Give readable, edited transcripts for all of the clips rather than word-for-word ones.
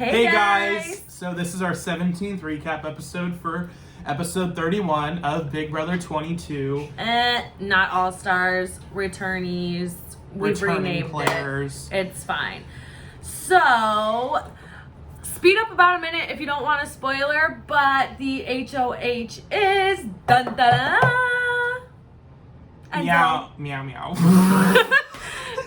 Hey guys! So this is our 17th recap episode for episode 31 of Big Brother 22. Not All-Stars, returnees. We've renamed players. It's fine. So, speed up about a minute if you don't want a spoiler, but the HOH is Meow, meow, meow.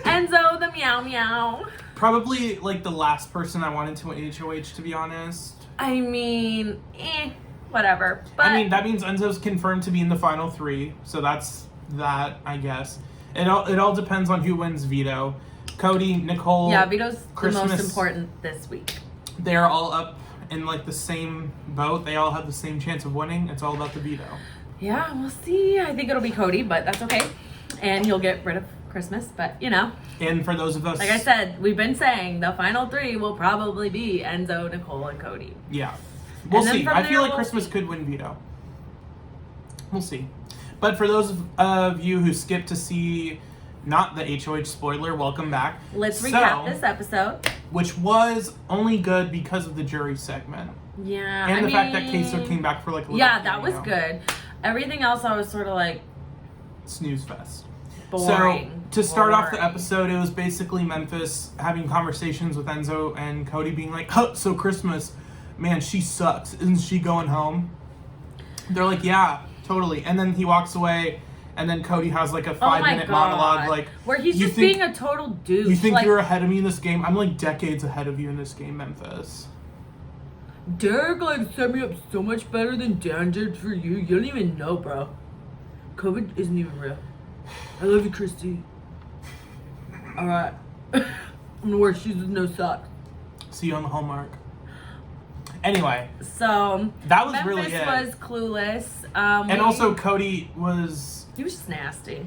Enzo the meow meow. Probably like the last person I wanted to win HOH, to be honest. I mean, whatever. But I mean, that means Enzo's confirmed to be in the final three, so that's that, I guess. It all depends on who wins veto. Cody, Nicole, yeah, veto's Christmas, the most important this week. They're all up in like the same boat. They all have the same chance of winning. It's all about the veto. Yeah, we'll see. I think it'll be Cody, but that's okay. And he'll get rid of Christmas, but you know. And for those of us, like I said, we've been saying the final three will probably be Enzo, Nicole, and Cody. Yeah. We'll see. I feel like we'll Christmas see. could win veto. We'll see. But for those of you who skipped to see not the HOH spoiler, welcome back. Let's recap this episode. Which was only good because of the jury segment. Yeah. And the fact that Queso came back for like a little yeah, that was good. Everything else I was sort of like snooze fest. Boring. So, to start off the episode, it was basically Memphis having conversations with Enzo and Cody being like, oh, so Christmas, man, she sucks. Isn't she going home? They're like, yeah, totally. And then he walks away, and then Cody has like a 5-minute monologue, like, where he's just being a total douche. You think you're ahead of me in this game? I'm like decades ahead of you in this game, Memphis. Derek like set me up so much better than Dan did for you. You don't even know, bro. COVID isn't even real. I love you, Christy. Alright. I'm gonna wear shoes with no socks. See you on the Hallmark. Anyway. So that was Memphis really it. Was clueless. And also Cody was... He was just nasty.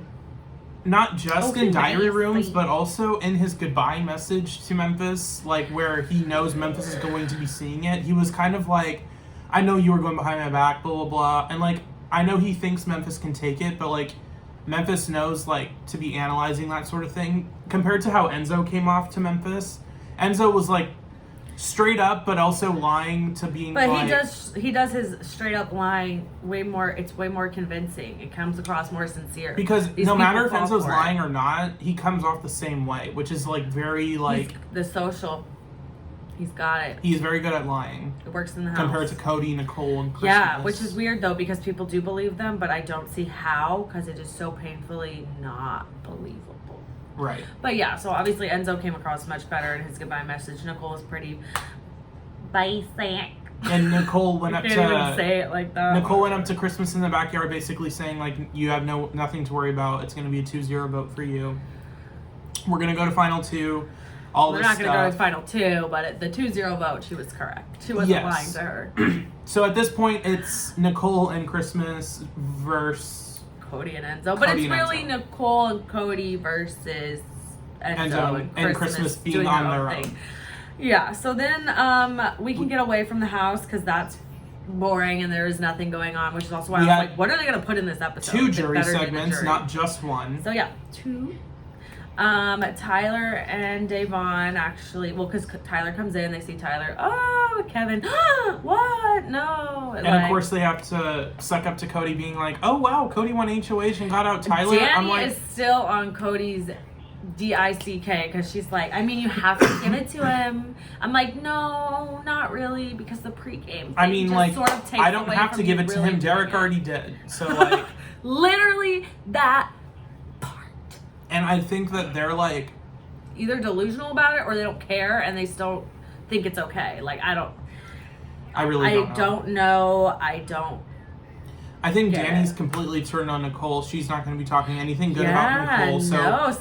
Not just in diary rooms, but also in his goodbye message to Memphis, like where he knows Memphis is going to be seeing it. He was kind of like, I know you were going behind my back, blah, blah, blah. And like, I know he thinks Memphis can take it, but like, Memphis knows like to be analyzing that sort of thing. Compared to how Enzo came off to Memphis, Enzo was like straight up, but also lying to being. But he does his straight up lying way more. It's way more convincing. It comes across more sincere. Because no matter if Enzo's lying or not, he comes off the same way, which is like very like the social. He's got it. He's very good at lying. It works in the house. Compared to Cody, Nicole, and Christmas. Yeah, which is weird though because people do believe them, but I don't see how because it is so painfully not believable. Right. But yeah, so obviously Enzo came across much better in his goodbye message. Nicole was pretty basic. And Nicole went up to can't even say it like that. Nicole went up to Christmas in the backyard, basically saying like, you have nothing to worry about. It's going to be a 2-0 vote for you. We're going to go to final two. We're not going to go to final two, but at the 2-0 vote, she was correct. She wasn't lying to her. So at this point, it's Nicole and Christmas versus Cody and Enzo. But it's really Nicole and Cody versus Enzo and Christmas being on their own. Yeah, so then we can get away from the house because that's boring and there is nothing going on, which is also why I was like, what are they going to put in this episode? 2 jury segments, not just one. So yeah, 2. Tyler and Davon actually, well, because Tyler comes in, they see Tyler, oh, Kevin, what? No. And of course they have to suck up to Cody being like, oh wow, Cody won HOH and got out Tyler. Danny is still on Cody's DICK because she's like, I mean, you have to give it to him. I'm like, no, not really, because the pregame I mean, like, sort of takes I don't have to give it to him. Derek already did. So like, literally that. And I think that they're like either delusional about it or they don't care and they still think it's okay. Like I really don't know. I think Danny's completely turned on Nicole. She's not going to be talking anything good about Nicole. So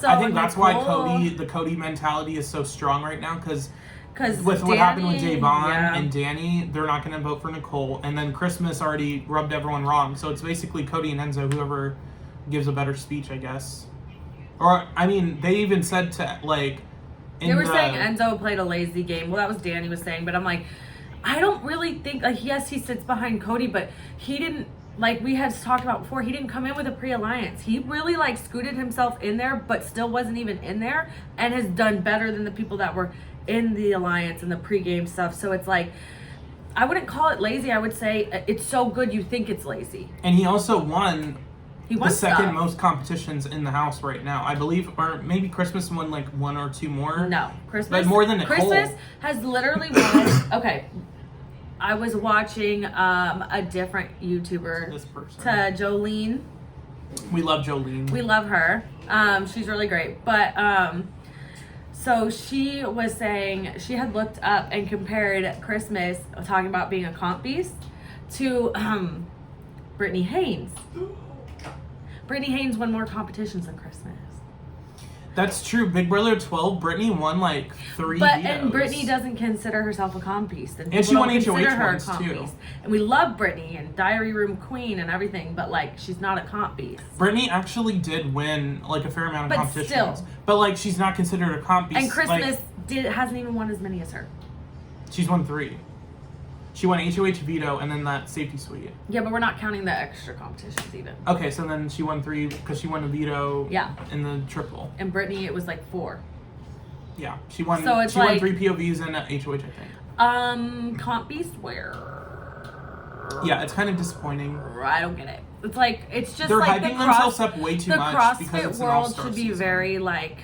I think that's why the Cody mentality is so strong right now because with what happened with Davon and Danny, they're not going to vote for Nicole. And then Christmas already rubbed everyone wrong. So it's basically Cody and Enzo, whoever gives a better speech, I guess. Or, I mean, they even said to, like... They were saying Enzo played a lazy game. Well, that was Danny was saying. But I'm like, I don't really think... Like, yes, he sits behind Cody, but he didn't... Like we had talked about before, he didn't come in with a pre-alliance. He really, like, scooted himself in there, but still wasn't even in there. And has done better than the people that were in the alliance and the pregame stuff. So it's like, I wouldn't call it lazy. I would say it's so good you think it's lazy. And he also won the second stuff. most competitions in the house right now, I believe, or maybe Christmas won like 1 or 2 more. No, Christmas. But more than Nicole. Christmas has literally won. Okay, I was watching a different YouTuber, This person. Jolene. We love Jolene. We love her. She's really great. But so she was saying she had looked up and compared Christmas, talking about being a comp beast, to Brittany Haynes. Brittany Haynes won more competitions than Christmas. That's true. Big Brother 12, Brittany won like 3 But vetoes. and Brittany doesn't consider herself a comp beast, And she won HOH ones too. beast. And we love Brittany and Diary Room Queen and everything, but like she's not a comp beast. Brittany actually did win like a fair amount of But competitions, still. but like she's not considered a comp beast. And Christmas Like, hasn't even won as many as her. she's won 3. She won HOH veto and then that safety suite. Yeah, but we're not counting the extra competitions even. Okay, so then she won 3 because she won a veto. Yeah. In the triple. And Brittany, it was like 4. Yeah, she won. So it's she won like- 3 POVs and a HOH, I think. Comp beast where? Yeah, it's kind of disappointing. I don't get it. It's like it's just They're like hyping the themselves up way too the much because CrossFit it's an world all-star should be season. very like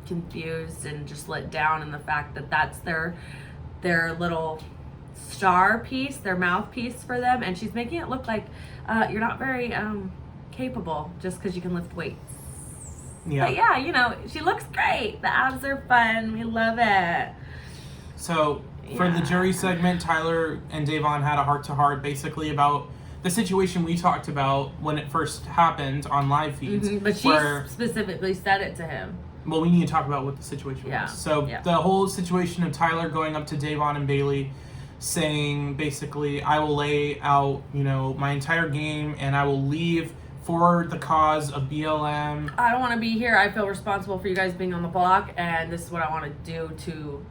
confused and just let down in the fact that that's their little star piece, their mouthpiece for them, and she's making it look like you're not very capable just because you can lift weights. Yeah. But yeah, you know, she looks great. The abs are fun. We love it. So for the Yeah. jury segment, Tyler and Davon had a heart-to-heart basically about the situation we talked about when it first happened on live feeds. But she where, specifically said it to him. well, we need to talk about what the situation Yeah. was. So Yeah. the whole situation of Tyler going up to Davon and Bailey saying basically, I will lay out, you know, my entire game and I will leave for the cause of BLM. I don't want to be here. I feel responsible for you guys being on the block, and this is what I want to do to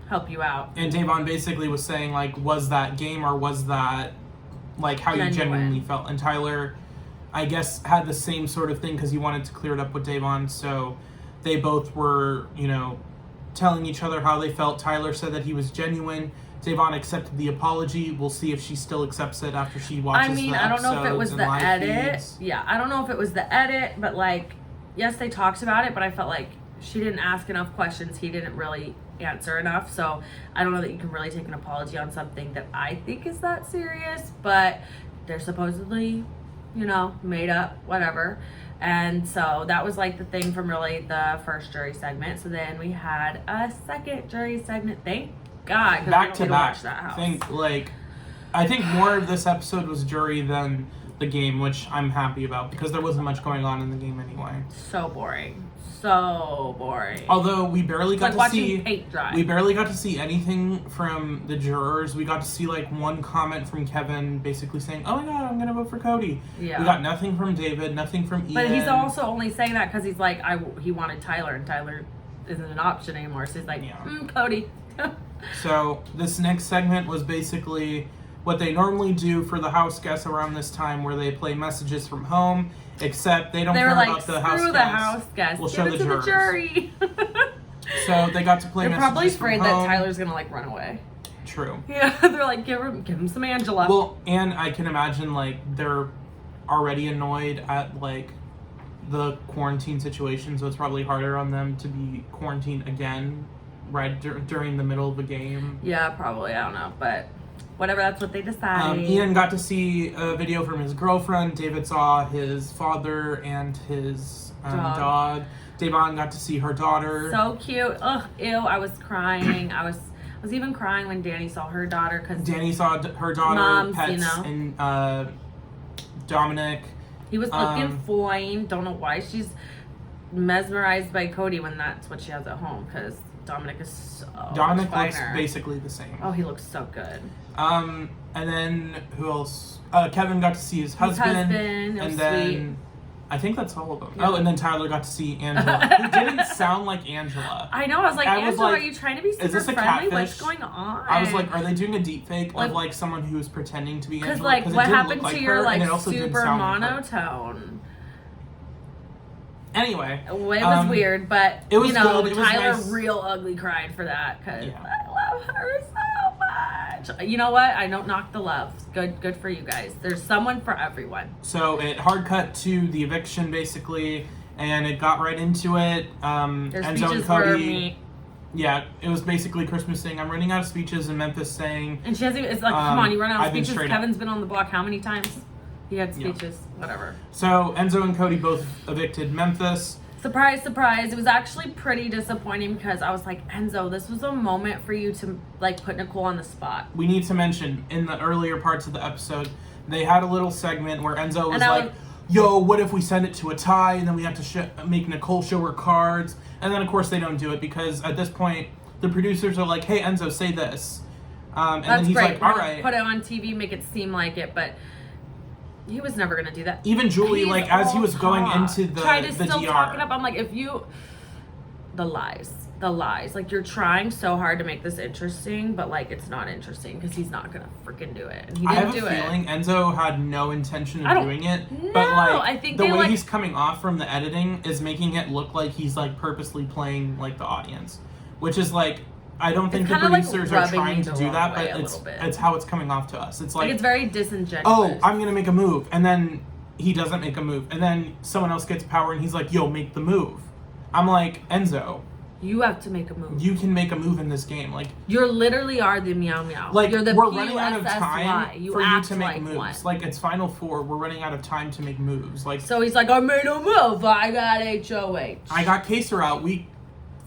help you out. And Davon basically was saying, like, was that game or was that, like, how you Genuine. genuinely felt? And Tyler, I guess, had the same sort of thing because he wanted to clear it up with Davon. So they both were, you know, telling each other how they felt. Tyler said that he was genuine. Davon accepted the apology. We'll see if she still accepts it after she watches I mean, the I don't know if it was episodes and the live edit. feeds. Yeah, I don't know if it was the edit, but like, yes, they talked about it, but I felt like she didn't ask enough questions. He didn't really answer enough. So I don't know that you can really take an apology on something that I think is that serious, but they're supposedly, you know, made up, whatever. And so that was like the thing from really the first jury segment. So then we had a second jury segment. Thank God. 'cause we Back don't to get back. watch that house. I think more of this episode was jury than the game, which I'm happy about because there wasn't much going on in the game anyway. So boring. So boring. Although we barely It's got like to watching see paint dry. we barely got to see anything from the jurors. We got to see like one comment from Kevin basically saying, "Oh my god, I'm gonna vote for Cody." Yeah. We got nothing from David, nothing from Ian. But he's also only saying that because he's like, he wanted Tyler, and Tyler isn't an option anymore. So he's like, Yeah. Cody. So this next segment was basically what they normally do for the house guests around this time, where they play messages from home, except they don't They care were like, about the house screw guests. the house guests. We'll Give show it the to jurors. the jury. So they got to play They're messages probably afraid from that home. Tyler's gonna like run away. True. Yeah, they're like, give him some Angela. Well, and I can imagine like they're already annoyed at like the quarantine situation, so it's probably harder on them to be quarantined again right during the middle of the game. Yeah, probably. I don't know, but whatever. That's what they decided. Ian got to see a video from his girlfriend. David saw his father and his dog. Davon got to see her daughter. So cute. Ugh, ew. I was crying. I was even crying when Danny saw her daughter because Danny saw her daughter, Moms, pets, you know. and Dominic. he was looking fine. Don't know why she's mesmerized by Cody when that's what she has at home because Dominic is so Dominic much looks finer. basically the same. Oh, he looks so good. And then who else? Kevin got to see his husband. It was and then sweet. I think that's all of them. Yeah. Oh, and then Tyler got to see Angela, who didn't sound like Angela. I know. I was like, I was Angela, like, are you trying to be super is this a friendly? catfish? What's going on? I was like, are they doing a deep fake Like- of like someone who's pretending to be Angela? because like, it what didn't happened look to like your her, like and it also didn't super sound like her. monotone? Anyway. It was weird, but, it was good. It was Tyler nice. real ugly cried for that because Yeah. I love her so much. You know what? I don't knock the love. Good for you guys. There's someone for everyone. So it hard cut to the eviction, basically, and it got right into it. Their Enzo speeches and Cody. were me. Yeah, it was basically Christmas saying, I'm running out of speeches, and Memphis saying, And she hasn't even, it's like, come on, you run out of I've been speeches. straight up. Kevin's been on the block how many times? He had Yeah. speeches, whatever. So Enzo and Cody both evicted Memphis. Surprise, surprise. It was actually pretty disappointing because I was like, Enzo, this was a moment for you to, like, put Nicole on the spot. We need to mention, in the earlier parts of the episode, they had a little segment where Enzo was like, yo, what if we send it to a tie, and then we have to make Nicole show her cards? And then, of course, they don't do it because at this point, the producers are like, hey, Enzo, say this. And That's then he's great. like, all right. Put it on TV, make it seem like it, but he was never gonna do that. Even Julie, He's like, as he all was going talk. into the Tried to the still DR. talk it up. I'm like, the lies. Like, you're trying so hard to make this interesting, but like, it's not interesting because he's not gonna freaking do it. And he I didn't have do a it. feeling Enzo had no intention I of don't- doing it, No, but like I think the they, way like- he's coming off from the editing is making it look like he's like purposely playing like the audience, which is like I don't think the kinda, like, producers are rubbing trying me to the do wrong that, way but a it's little bit. it's how it's coming off to us. It's Like, like, it's very disingenuous. oh, I'm gonna make a move, and then he doesn't make a move, and then someone else gets power, and he's like, yo, make the move. I'm like, Enzo, You have to make a move. you can make a move in this game, like. You literally are the meow meow. Like, You're the we're running out of PUSSY. time You for you act to make like moves. one. Like, it's Final Four. We're running out of time to make moves. Like, So he's like, I made a move. I got HOH. I got Kaser out week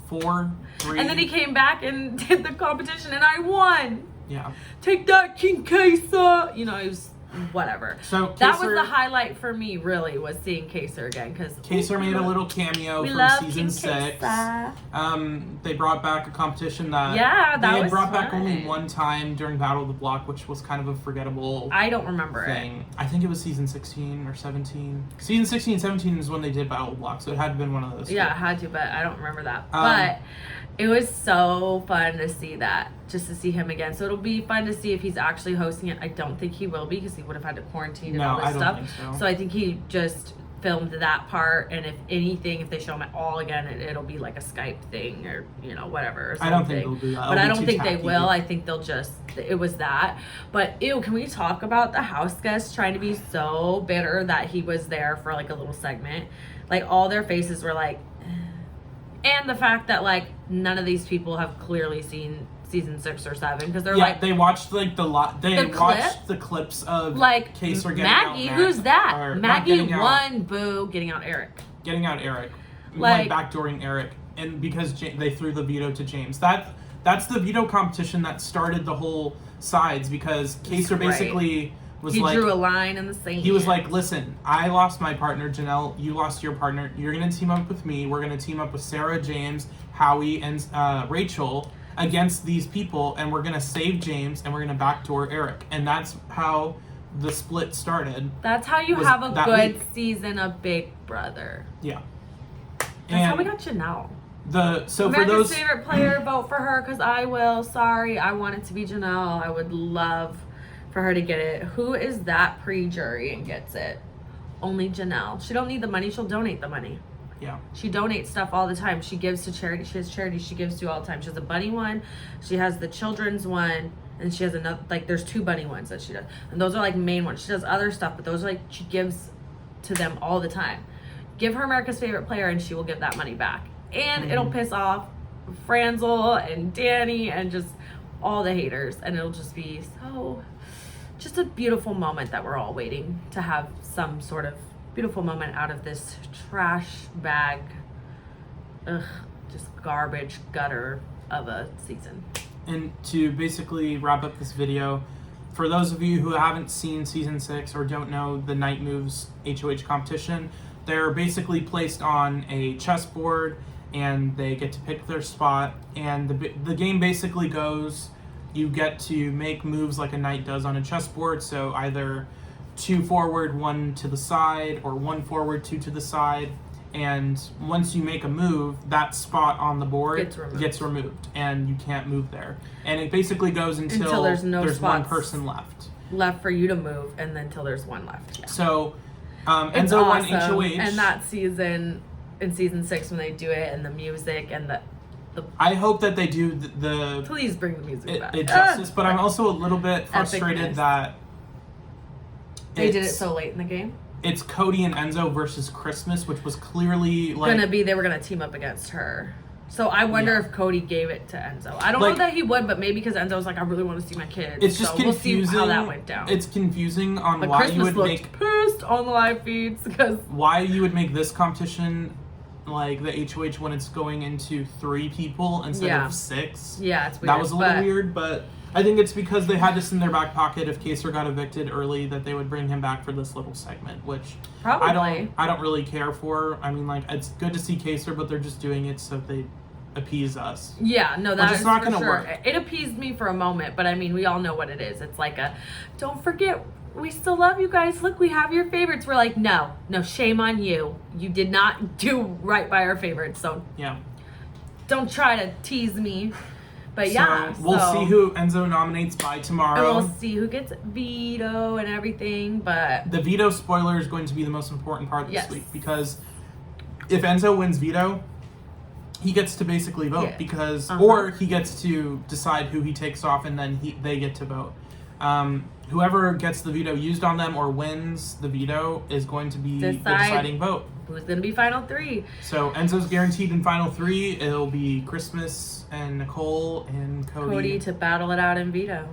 4, 3. And then he came back and did the competition, and I won. Yeah. Take that, King Kaser. You know, it was whatever. So, That was Kaser- the highlight for me, really, was seeing Kaser again. Because Kaser made a little cameo we from love season King 6. Kaser. They brought back a competition that Yeah, that they had was brought back fun. only one time during Battle of the Block, which was kind of a forgettable I don't remember it. thing. I think it was season 16 or 17. Season 16 and 17 is when they did Battle of the Block, so it had been one of those. Yeah, two. I had to, but I don't remember that. But it was so fun to see that, just to see him again. So it'll be fun to see if he's actually hosting it. I don't think he will be because he would have had to quarantine and No, all this I don't stuff. think so. So I think he just filmed that part, and if anything, if they show him at all again, it'll be like a Skype thing or whatever. Or I don't think something. they'll do that. But It'll I be don't too think they tacky. will. I think they'll just, it was that. But ew, can we talk about the house guests trying to be so bitter that he was there for like a little segment? Like, all their faces were like, and the fact that like none of these people have clearly seen season 6 or 7 because they're like, they watched like they The watched the clips of like Kaser getting Maggie, out who's that? or not Maggie getting out- won, boo, getting out Eric. getting out Eric, Like- like backdooring Eric, and because they threw the veto to James. That's the veto competition that started the whole sides because Kaser Right. basically was He like, drew a line in the sand. he was like, listen, I lost my partner, Janelle, you lost your partner, you're gonna team up with me, we're gonna team up with Sarah, James, Howie, and Rachel against these people, and we're gonna save James, and we're gonna backdoor Eric. And that's how the split started. That's how you was have a that good week. season of Big Brother. Yeah. That's how we got Janelle. So America's for those favorite player, vote for her because I will. Sorry, I want it to be Janelle. I would love for her to get it. Who is that pre-jury and gets it? Only Janelle. She don't need the money. She'll donate the money. yeah. She donates stuff all the time. She gives to charity. She has charities she gives to all the time. She has a bunny one. She has the children's one. And she has another, like, there's 2 bunny ones that she does. And those are, like, main ones. She does other stuff, but those are, like, she gives to them all the time. Give her America's favorite player, and she will give that money back. And it'll piss off Franzel and Danny and just all the haters. And it'll just be so, just a beautiful moment that we're all waiting to have some sort of beautiful moment out of this trash bag, just garbage gutter of a season. And to basically wrap up this video, for those of you who haven't seen season 6 or don't know the Night Moves HOH competition, they're basically placed on a chessboard and they get to pick their spot. And the game basically goes, you get to make moves like a knight does on a chessboard. So either 2 forward, 1 to the side, or 1 forward, 2 to the side. And once you make a move, that spot on the board gets removed, and you can't move there. And it basically goes until there's no one spots person left. Left for you to move, and then till there's one left. Yeah. So It's Enzo won awesome. HOH. And that season, in season 6 when they do it and the music and the I hope that they do the please bring the music back. justice, but I'm also a little bit frustrated Epicness. that They did it so late in the game. It's Cody and Enzo versus Christmas, which was clearly like They were gonna team up against her. So I wonder if Cody gave it to Enzo. I don't know Like- that he would, but maybe because Enzo was like, I really want to see my kids. it's just so confusing. We'll see how that went down. It's confusing on but why Christmas you would looked make pissed on the live feeds because this competition like the HOH when it's going into 3 people instead of 6. yeah, it's weird. That was a little weird, but I think it's because they had this in their back pocket if Kaser got evicted early that they would bring him back for this little segment, which Probably. I don't really care for. I mean, like, it's good to see Kaser, but they're just doing it so they appease us. Yeah, no, that's it's not for gonna sure. work. It appeased me for a moment, but I mean, we all know what it is. It's like don't forget, we still love you guys. Look, we have your favorites. We're like, no, shame on you. You did not do right by our favorites, so Yeah. don't try to tease me. But We'll see who Enzo nominates by tomorrow. and we'll see who gets veto and everything, but The veto spoiler is going to be the most important part this Yes. week because if Enzo wins veto, he gets to basically vote Yeah. because, Uh-huh. or he gets to decide who he takes off and then they get to vote. Whoever gets the veto used on them or wins the veto is going to be the deciding vote. who's gonna be final 3? So Enzo's guaranteed in final 3. It'll be Christmas and Nicole and Cody to battle it out in veto.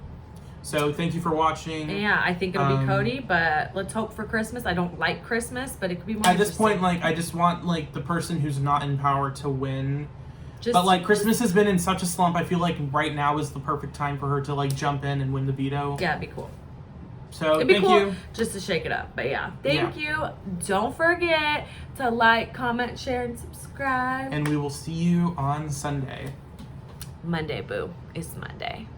So thank you for watching. Yeah, I think it'll be Cody, but let's hope for Christmas. I don't like Christmas, but it could be more At this interesting. point, like, I just want, like, the person who's not in power to win. Just, But, like, Christmas has been in such a slump, I feel like right now is the perfect time for her to, like, jump in and win the veto. Yeah, it'd be cool. So, It'd be thank cool you. just to shake it up. But yeah, thank you. Don't forget to like, comment, share, and subscribe. And we will see you on Sunday. Monday, boo. It's Monday.